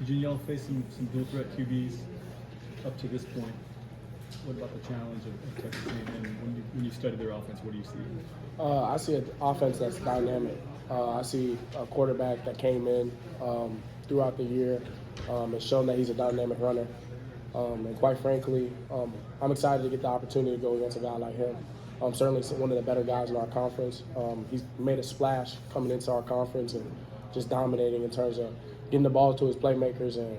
Eugene, y'all faced some dual threat QBs up to this point. What about the challenge of Texas A&M? When you study their offense, what do you see? I see an offense that's dynamic. I see a quarterback that came in throughout the year and shown that he's a dynamic runner. And quite frankly, I'm excited to get the opportunity to go against a guy like him. Certainly one of the better guys in our conference. He's made a splash coming into our conference and just dominating in terms of getting the ball to his playmakers and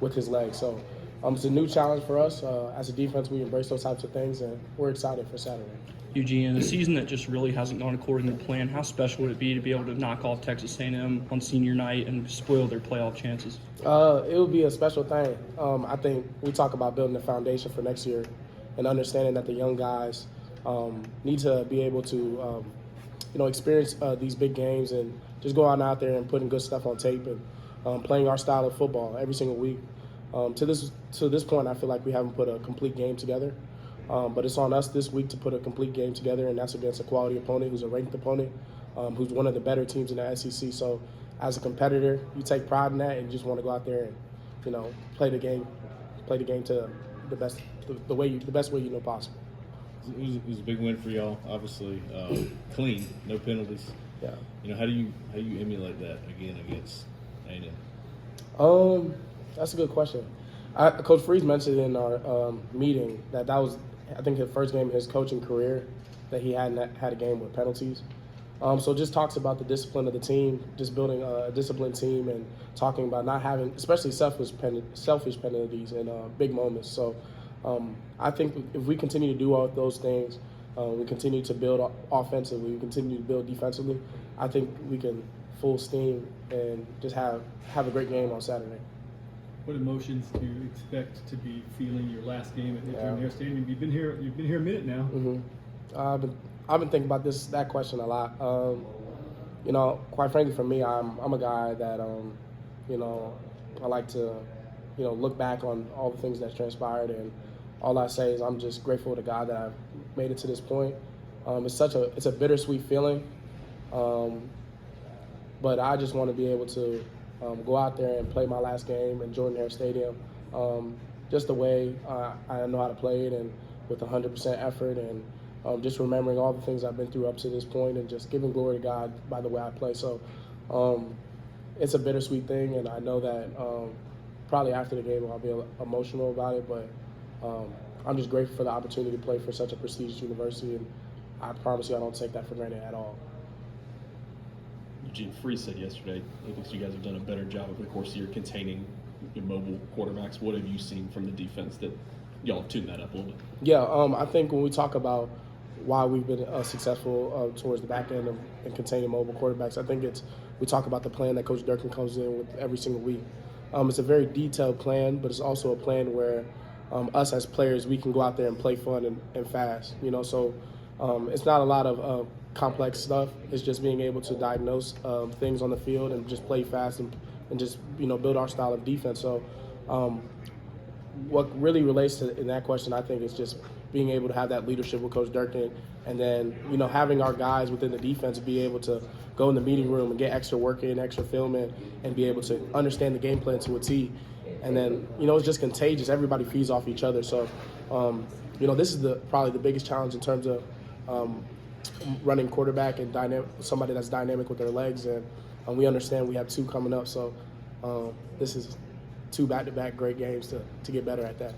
with his legs. So it's a new challenge for us. As a defense, we embrace those types of things, and we're excited for Saturday. Eugene, in a season that just really hasn't gone according to plan, how special would it be to be able to knock off Texas A&M on senior night and spoil their playoff chances? It would be a special thing. I think we talk about building the foundation for next year and understanding that the young guys need to be able to, experience these big games and just go out there and putting good stuff on tape and playing our style of football every single week. To this point, I feel like we haven't put a complete game together. But it's on us this week to put a complete game together, and that's against a quality opponent who's a ranked opponent, who's one of the better teams in the SEC. So as a competitor, you take pride in that and you just want to go out there and, play the game to the best way you know possible. It was a big win for y'all, obviously. Clean, no penalties. Yeah. How do you emulate that again against A&M? That's a good question. Coach Freeze mentioned in our meeting that was, I think, his first game in his coaching career that he hadn't had a game with penalties. So just talks about the discipline of the team, just building a disciplined team and talking about not having, especially selfish penalties in big moments. So I think if we continue to do all of those things, we continue to build offensively, we continue to build defensively, I think we can full steam and just have a great game on Saturday. What emotions do you expect to be feeling your last game at Eugene Stadium? You've been here a minute now. Mm-hmm. I've been thinking about that question a lot. Quite frankly, for me, I'm a guy that I like to look back on all the things that transpired, and all I say is I'm just grateful to God that I've made it to this point. It's a bittersweet feeling, but I just want to be able to go out there and play my last game in Jordan-Hare Stadium just the way I know how to play it, and with 100% effort, and just remembering all the things I've been through up to this point and just giving glory to God by the way I play. So it's a bittersweet thing, and I know that probably after the game I'll be emotional about it, but I'm just grateful for the opportunity to play for such a prestigious university, and I promise you I don't take that for granted at all. Eugene Freeze said yesterday he thinks you guys have done a better job over the course of the year containing your mobile quarterbacks. What have you seen from the defense that y'all have tuned that up a little bit? Yeah, I think when we talk about why we've been successful towards the back end and containing mobile quarterbacks, I think we talk about the plan that Coach Durkin comes in with every single week. It's a very detailed plan, but it's also a plan where us as players, we can go out there and play fun and fast. So it's not a lot of complex stuff. It's just being able to diagnose things on the field and just play fast and just build our style of defense. So what really relates to in that question, I think, is just being able to have that leadership with Coach Durkin, and then having our guys within the defense be able to go in the meeting room and get extra work in, extra film in, and be able to understand the game plan to a T. And then it's just contagious. Everybody feeds off each other. So this is probably the biggest challenge in terms of running quarterback and somebody that's dynamic with their legs, and we understand we have 2 coming up, so this is 2 back-to-back great games to get better at that.